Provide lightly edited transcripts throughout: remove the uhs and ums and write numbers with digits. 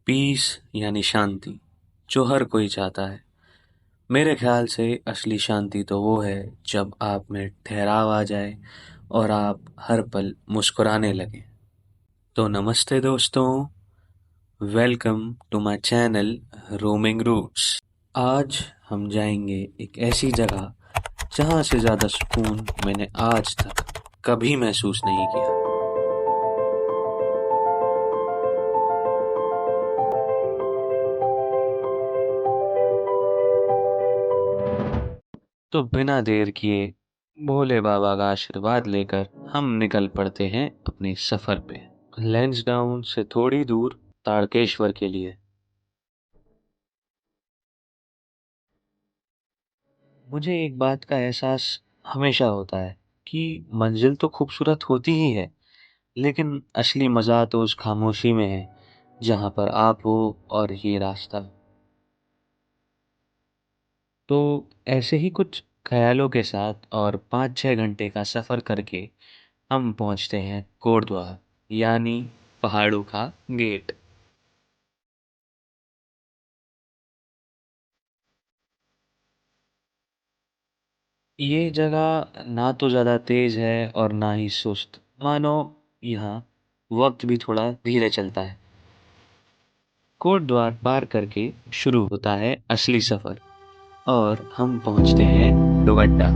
Piece यानी शांति, जो हर कोई चाहता है। मेरे ख्याल से असली शांति तो वो है जब आप में ठहराव आ जाए और आप हर पल मुस्कुराने लगें। तो नमस्ते दोस्तों, welcome to my channel roaming roots. आज हम जाएंगे एक ऐसी जगह जहाँ से ज़्यादा सुकून मैंने आज तक कभी महसूस नहीं किया। तो बिना देर किए भोले बाबा का आशीर्वाद लेकर हम निकल पड़ते हैं अपने सफर पे, लैंसडाउन से थोड़ी दूर तारकेश्वर के लिए। मुझे एक बात का एहसास हमेशा होता है कि मंजिल तो खूबसूरत होती ही है, लेकिन असली मजा तो उस खामोशी में है जहाँ पर आप हो और ये रास्ता। तो ऐसे ही कुछ ख्यालों के साथ और 5-6 घंटे का सफर करके हम पहुंचते हैं कोटद्वार, यानी पहाड़ों का गेट। ये जगह ना तो ज़्यादा तेज है और ना ही सुस्त, मानो यहाँ वक्त भी थोड़ा धीरे चलता है। कोटद्वार पार करके शुरू होता है असली सफर और हम पहुंचते हैं डोअड्डा।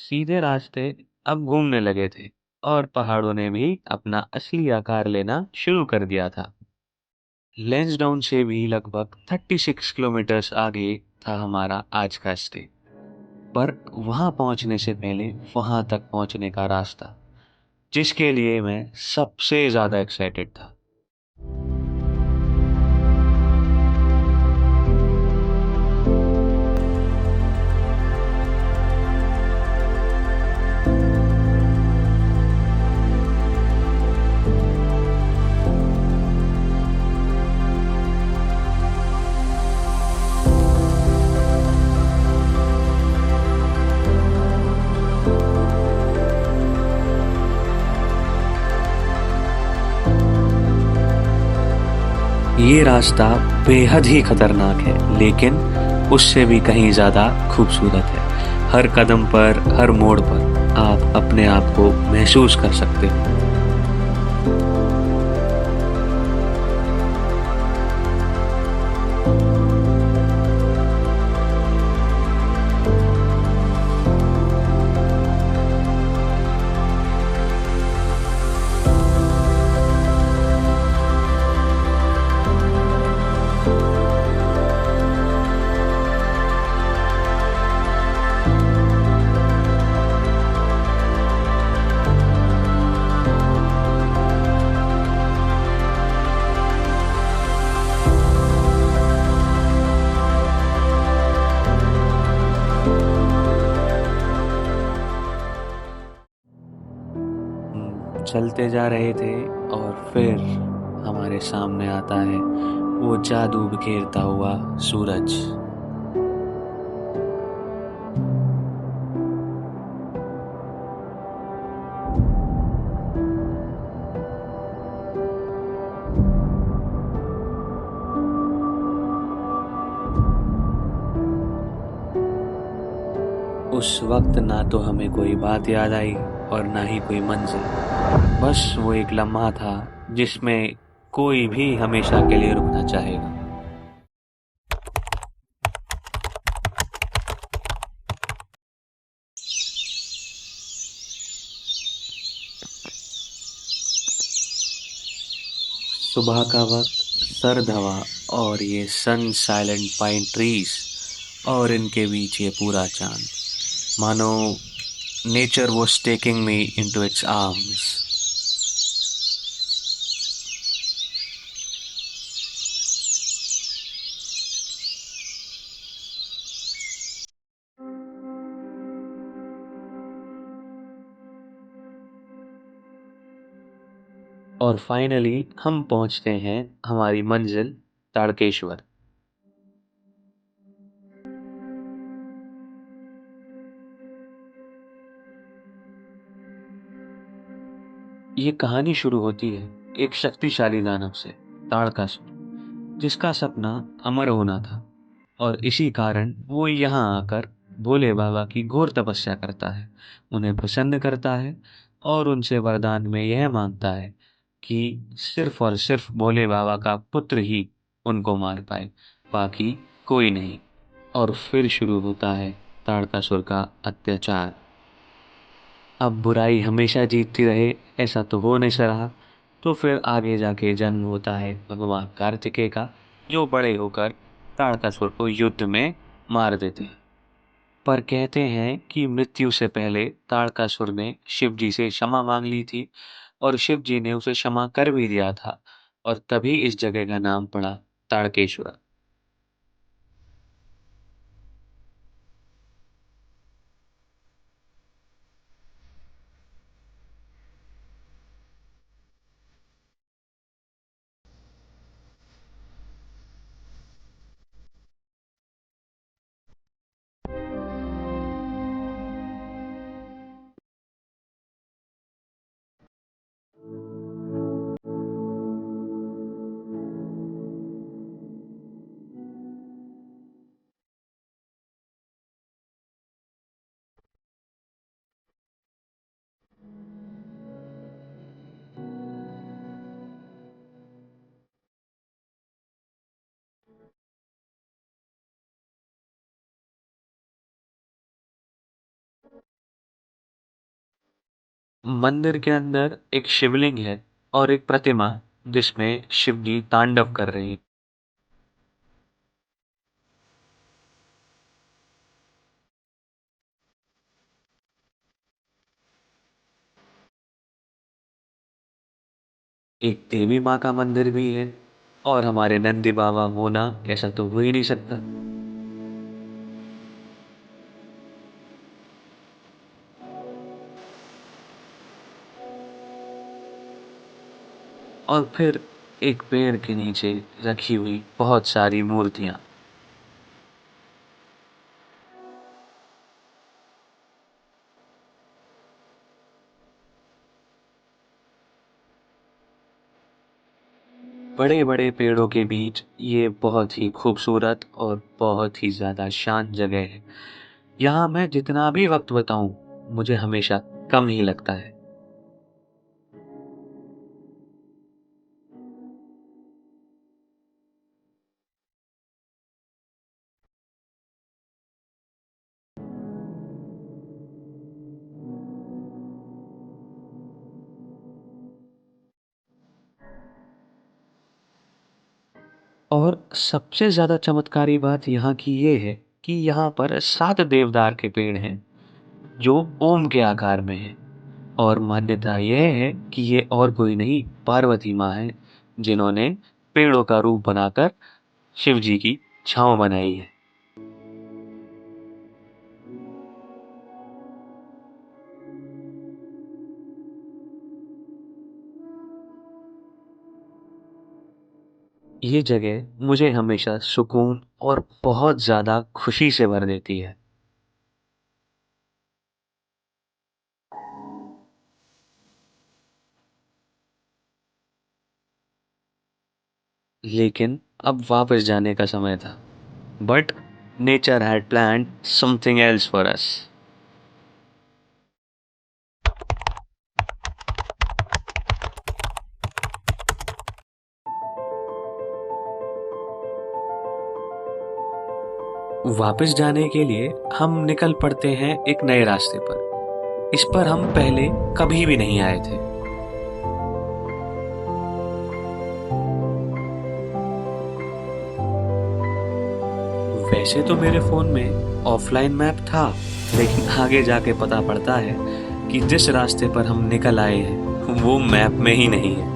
सीधे रास्ते अब घूमने लगे थे और पहाड़ों ने भी अपना असली आकार लेना शुरू कर दिया था। लेंसडाउन से भी लगभग 36 किलोमीटर्स आगे था हमारा आज का स्टे। पर वहां पहुंचने से पहले वहां तक पहुंचने का रास्ता, जिसके लिए मैं सबसे ज्यादा एक्साइटेड था। ये रास्ता बेहद ही खतरनाक है, लेकिन उससे भी कहीं ज्यादा खूबसूरत है। हर कदम पर, हर मोड़ पर आप अपने आप को महसूस कर सकते हो। चलते जा रहे थे और फिर हमारे सामने आता है वो जादू बिखेरता हुआ सूरज। उस वक्त ना तो हमें कोई बात याद आई और ना ही कोई मंजिल। बस वो एक लम्हा था जिसमें कोई भी हमेशा के लिए रुकना चाहेगा। सुबह का वक्त, सर्द हवा और ये सन साइलेंट पाइन ट्रीज और इनके बीच ये पूरा चांद, मानो nature was taking me into its arms। और फाइनली हम पहुंचते हैं हमारी मंजिल, ताड़केश्वर। ये कहानी शुरू होती है एक शक्तिशाली दानव से, ताड़कासुर, जिसका सपना अमर होना था। और इसी कारण वो यहाँ आकर भोले बाबा की घोर तपस्या करता है, उन्हें प्रसन्न करता है और उनसे वरदान में यह मांगता है कि सिर्फ और सिर्फ भोले बाबा का पुत्र ही उनको मार पाए, बाकी कोई नहीं। और फिर शुरू होता है ताड़कासुर का अत्याचार। अब बुराई हमेशा जीतती रहे ऐसा तो हो नहीं रहा। तो फिर आगे जाके जन्म होता है भगवान कार्तिकेय का, जो बड़े होकर ताड़कासुर को युद्ध में मार देते हैं। पर कहते हैं कि मृत्यु से पहले ताड़कासुर ने शिव जी से क्षमा मांग ली थी और शिव जी ने उसे क्षमा कर भी दिया था, और तभी इस जगह का नाम पड़ा ताड़केश्वर। मंदिर के अंदर एक शिवलिंग है और एक प्रतिमा जिसमें शिव जी तांडव कर रहे हैं। एक देवी माँ का मंदिर भी है, और हमारे नंदी बाबा होना ऐसा तो हो ही नहीं सकता। और फिर एक पेड़ के नीचे रखी हुई बहुत सारी मूर्तियां। बड़े बड़े पेड़ों के बीच ये बहुत ही खूबसूरत और बहुत ही ज्यादा शांत जगह है। यहाँ मैं जितना भी वक्त बताऊं, मुझे हमेशा कम ही लगता है। और सबसे ज्यादा चमत्कारी बात यहाँ की ये है कि यहाँ पर 7 देवदार के पेड़ हैं, जो ओम के आकार में है। और मान्यता यह है कि ये और कोई नहीं, पार्वती माँ है, जिन्होंने पेड़ों का रूप बनाकर शिव जी की छांव बनाई है। ये जगह मुझे हमेशा सुकून और बहुत ज्यादा खुशी से भर देती है। लेकिन अब वापस जाने का समय था। But nature had planned something else for us. वापस जाने के लिए हम निकल पड़ते हैं एक नए रास्ते पर। इस पर हम पहले कभी भी नहीं आए थे। वैसे तो मेरे फोन में ऑफलाइन मैप था, लेकिन आगे जाके पता पड़ता है कि जिस रास्ते पर हम निकल आए हैं वो मैप में ही नहीं है।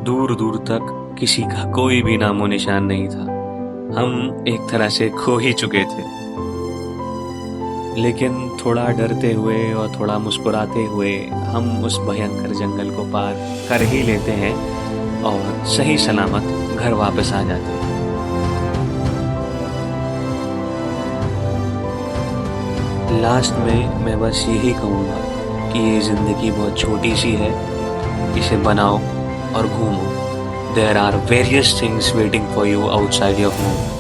दूर दूर तक किसी का कोई भी नामो निशान नहीं था। हम एक तरह से खो ही चुके थे। लेकिन थोड़ा डरते हुए और थोड़ा मुस्कुराते हुए हम उस भयंकर जंगल को पार कर ही लेते हैं और सही सलामत घर वापस आ जाते हैं। लास्ट में मैं बस यही कहूँगा कि ये ज़िंदगी बहुत छोटी सी है, इसे बनाओ और घूमो। There are various things waiting for you outside your home.